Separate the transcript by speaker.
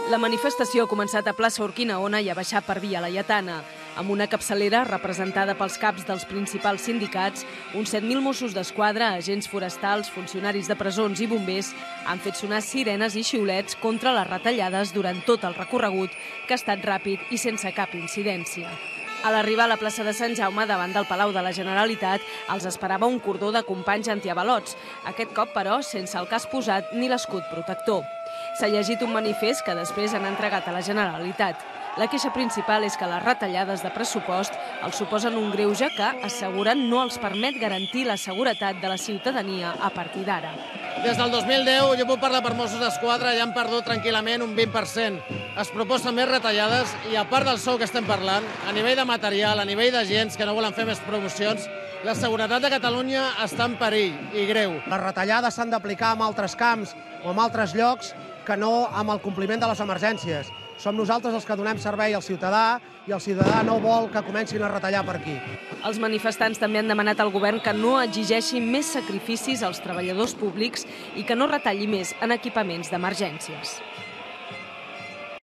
Speaker 1: La manifestació ha començat a plaça Urquinaona i ha baixat per Via Laietana. Amb una capçalera representada pels caps dels principals sindicats, uns 7.000 Mossos d'Esquadra, agents forestals, funcionaris de presons i bombers han fet sonar sirenes i xiulets contra les retallades durant tot el recorregut, que ha estat ràpid i sense cap incidència. A l'arribar a la plaça de Sant Jaume, davant del Palau de la Generalitat, els esperava un cordó de companys antiavalots. Aquest cop, però, sense el casc posat ni l'escut protector. S'ha llegit un manifest que després han entregat a la Generalitat. La queixa principal és que les retallades de pressupost els suposen un greuge que, asseguren, no els permet garantir la seguretat de la ciutadania a partir d'ara.
Speaker 2: Des del 2010, jo puc parlar per Mossos d'Esquadra, ja han perdut tranquil·lament un 20%. Es proposen més retallades i, a part del sou que estem parlant, a nivell de material, a nivell d'agents que no volen fer més promocions, la seguretat de Catalunya està en perill i greu.
Speaker 3: Les retallades s'han d'aplicar en altres camps o en altres llocs que no amb el compliment de les emergències. Som nosaltres els que donem servei al ciutadà i el ciutadà no vol que comencin a retallar per aquí.
Speaker 1: Els manifestants també han demanat al govern que no exigeixi més sacrificis als treballadors públics i que no retalli més en equipaments d'emergències.